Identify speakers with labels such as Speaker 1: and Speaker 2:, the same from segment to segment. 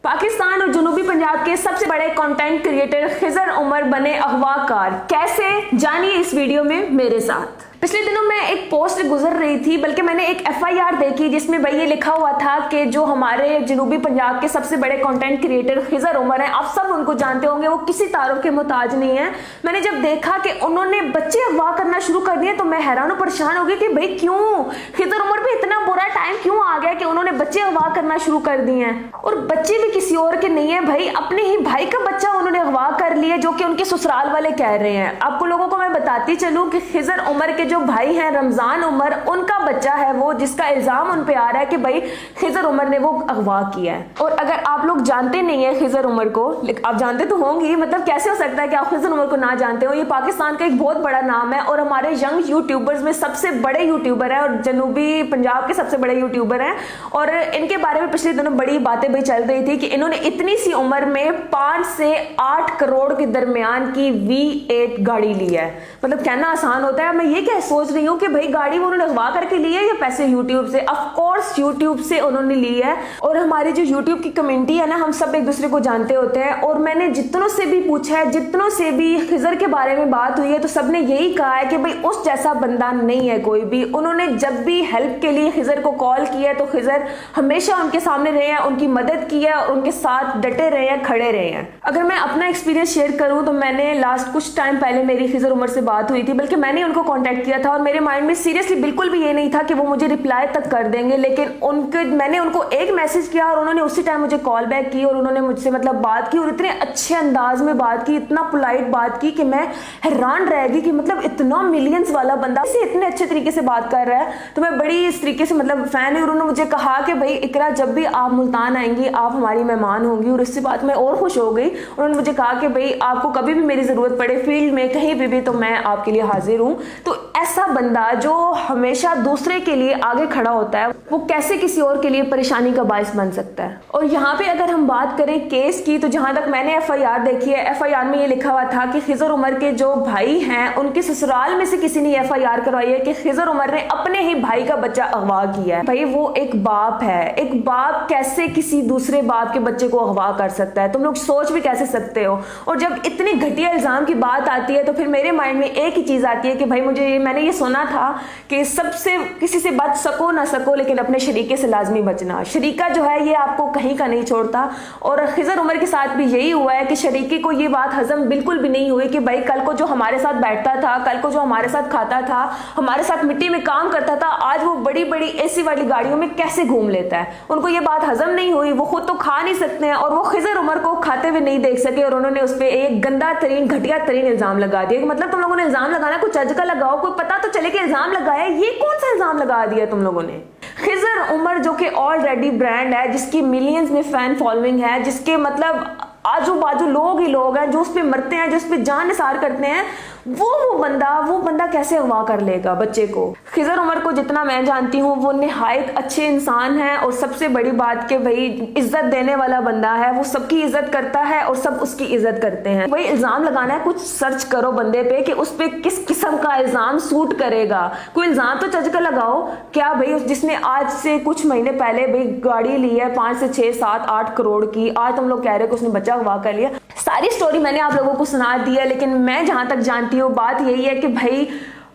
Speaker 1: पाकिस्तान और जनूबी पंजाब के सबसे बड़े कंटेंट क्रिएटर खिजर उमर बने अगवाकार। कैसे, जानिए इस वीडियो में मेरे साथ। पिछले दिनों मैं एक पोस्ट गुजर रही थी, बल्कि मैंने एक FIR देखी जिसमें भाई ये लिखा हुआ था कि जो हमारे जनूबी पंजाब के सबसे बड़े कंटेंट क्रिएटर खिजर उमर हैं, आप सब उनको जानते होंगे, वो किसी तारुफ के मोहताज नहीं है। मैंने जब देखा कि उन्होंने बच्चे अगवा करना शुरू कर दिए तो मैं हैरान और परेशान हो गई कि भाई क्यों खिजर उमर पे इतना बुरा टाइम क्यों आ गया कि उन्होंने बच्चे अगवा करना शुरू कर दिए हैं। और बच्चे भी किसी और के नहीं है भाई, अपने ही भाई का बच्चा उन्होंने अगवा कर लिया, जो कि उनके ससुराल वाले कह रहे हैं। आपको लोगों को मैं बताती चलूं कि खिजर उमर के जो भाई हैं रमजान उमर, उनका बच्चा है वो, जिसका इल्जाम उन पे आ रहा है कि भाई खिजर उमर ने वो अगवा किया है। और अगर आप लोग जानते नहीं है खिजर उमर को, आप जानते तो होंगे, मतलब कैसे हो सकता है कि आप खिजर उमर को ना जानते हो। ये पाकिस्तान का एक बहुत बड़ा नाम है और हमारे यंग यूट्यूबर्स में सबसे बड़े यूट्यूबर है और जनूबी पंजाब के सबसे बड़े यूट्यूबर हैं। और इनके बारे में पिछले दिनों बड़ी बातें भी चल रही थी कि इन्होंने इतनी सी उम्र में 5 से 8 करोड़ के दरमियान की V8 गाड़ी ली है। मतलब कहना आसान होता है, मैं ये क्या सोच रही हूँ कि भाई गाड़ी वो उन्होंने अगवा करके ली है या पैसे यूट्यूब से। ऑफ कोर्स यूट्यूब से उन्होंने ली है। और हमारी जो यूट्यूब की कम्युनिटी है ना, हम सब एक दूसरे को जानते होते हैं। और मैंने जितनों से भी पूछा है, जितनों से भी खिजर के बारे में बात हुई है, तो सबने यही कहा है कि भाई उस जैसा बंदा नहीं है कोई भी। उन्होंने जब भी हेल्प के लिए खिजर को कॉल किया है तो खिजर हमेशा उनके सामने रहे हैं, उनकी मदद की है और उनके साथ डटे रहे हैं, खड़े रहे हैं। अगर मैं अपना एक्सपीरियंस शेयर करूं तो मैंने लास्ट कुछ टाइम पहले मेरी खिजर उमर से बात हुई थी, बल्कि मैंने उनको कांटेक्ट किया था और मेरे माइंड में सीरियसली बिल्कुल भी ये नहीं था कि वो मुझे रिप्लाई तक कर देंगे। लेकिन मैंने उनको एक मैसेज किया और उन्होंने उसी टाइम मुझे कॉल बैक की और उन्होंने मुझसे मतलब बात की और इतने अच्छे अंदाज में बात की, इतना पोलाइट बात की कि मैं हैरान रह गई कि मतलब इतना मिलियंस वाला बंदा से इतने अच्छे तरीके से बात कर रहा है। तो मैं बड़ी इस तरीके से मतलब फैन है। और उन्होंने मुझे कहा कि भाई इकरा, जब भी आप मुल्तान आएंगी आप हमारी मेहमान होंगी। और इससे बात मैं और खुश हो गई। उन्होंने मुझे कहा कि भाई आपको कभी भी मेरी जरूरत पड़े फील्ड में कहीं भी तो मैं आपके लिए हाजिर हूँ। तो ऐसा बंदा जो हमेशा दूसरे के लिए आगे खड़ा होता है, वो कैसे किसी और के लिए परेशानी का बायस बन सकता है। और यहाँ पे अगर हम बात करें केस की, तो जहां तक मैंने FIR देखी है, FIR में ये लिखा हुआ था कि खिजर उमर के जो भाई हैं उनके ससुराल में से किसी ने FIR करवाई है कि खिजर उमर ने अपने ही भाई का बच्चा अगवा किया है। भाई वो एक बाप है, एक बाप कैसे किसी दूसरे बाप के बच्चे को अगवा कर सकता है, तुम लोग सोच भी कैसे सकते हो। और जब इतनी घटिया इल्जाम की बात आती है तो फिर मेरे माइंड में एक ही चीज आती है कि भाई मैंने ये सुना था कि सबसे किसी से बच सको ना सको, लेकिन अपने शरीके से लाजमी बचना। शरीका जो है ये आपको कहीं का नहीं छोड़ता। और खिजर उमर के साथ भी यही हुआ है कि शरीके को ये बात हजम बिल्कुल भी नहीं हुई कि भाई कल को जो हमारे साथ बैठता था, कल को जो हमारे साथ खाता था, हमारे साथ मिट्टी में काम करता था, आज वो बड़ी बड़ी AC वाली गाड़ियों में कैसे घूम लेता है। उनको ये बात हजम नहीं हुई। वो खुद तो खा नहीं सकते हैं और वो खिजर उमर को खाते हुए नहीं देख सके। और उन्होंने उस पर एक गंदा तरीन घटिया तरीन इल्जाम लगा दिया। मतलब तुम लोगों ने इल्जाम लगाना कोई चज का लगाओ, कोई पता तो चले कि इल्जाम लगाया। ये कौन सा इल्जाम लगा दिया तुम लोगों ने। खिजर उमर जो कि ऑलरेडी ब्रांड है, जिसकी मिलियंस में फैन फॉलोइंग है, जिसके मतलब आजू बाजू लोग ही लोग हैं, जो उस पे मरते हैं, जो उस पे जान निसार करते हैं, वो बंदा कैसे अगवा कर लेगा बच्चे को। खिजर उमर को जितना मैं जानती हूँ वो निहायत अच्छे इंसान है। और सबसे बड़ी बात कि भाई इज्जत देने वाला बंदा है, वो सबकी इज्जत करता है और सब उसकी इज्जत करते हैं। वही इल्जाम लगाना है, कुछ सर्च करो बंदे पे कि उस पे किस किस्म का इल्जाम सूट करेगा। कोई इल्जाम तो चज का लगाओ। क्या भाई जिसने आज से कुछ महीने पहले भाई गाड़ी ली है 5 से 6 7 8 करोड़ की, आज तुम लोग कह रहे हो कि उसने बच्चा अगवा कर लिया। सारी स्टोरी मैंने आप लोगों को सुना दी है, लेकिन मैं जहां तक जानती हूँ बात यही है कि भाई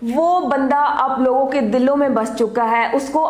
Speaker 1: वो बंदा आप लोगों के दिलों में बस चुका है। उसको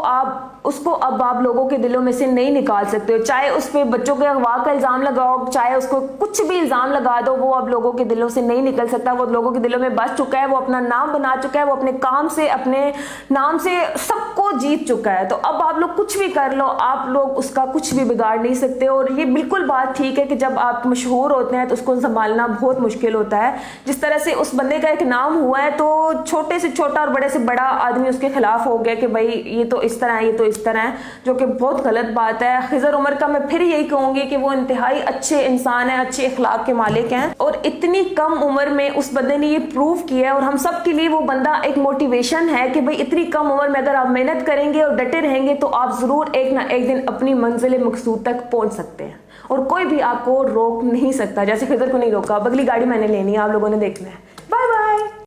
Speaker 1: अब आप लोगों के दिलों में से नहीं निकाल सकते हो। चाहे उस पे बच्चों के अगवा का इल्जाम लगाओ, चाहे उसको कुछ भी इल्जाम लगा दो, वो अब लोगों के दिलों से नहीं निकल सकता। वो लोगों के दिलों में बस चुका है, वो अपना नाम बना चुका है, वो अपने काम से, अपने नाम से सबको जीत चुका है। तो अब आप लोग कुछ भी कर लो, आप लोग उसका कुछ भी बिगाड़ नहीं सकते। और ये बिल्कुल बात ठीक है कि जब आप मशहूर होते हैं तो उसको संभालना बहुत मुश्किल होता है। जिस तरह से उस बंदे का एक नाम हुआ है तो छोटे से छोटा और बड़े से बड़ा आदमी उसके खिलाफ हो गया कि भाई ये तो इस तरह है, ये तो इस तरह है, जो कि बहुत गलत बात है। खिजर उमर का मैं फिर यही कहूंगी कि वो इंतहाई अच्छे इंसान है, अच्छे इखलाक के मालिक हैं। और इतनी कम उम्र में उस बंदे ने ये प्रूव किया है और हम सब के लिए वो बंदा एक मोटिवेशन है कि भाई इतनी कम उम्र में अगर आप मेहनत करेंगे और डटे रहेंगे तो आप जरूर एक ना एक दिन अपनी मंजिल मकसूद तक पहुंच सकते हैं। और कोई भी आपको रोक नहीं सकता, जैसे खिजर को नहीं रोका। अब अगली गाड़ी मैंने लेनी है, आप लोगों ने देखना है। Bye bye.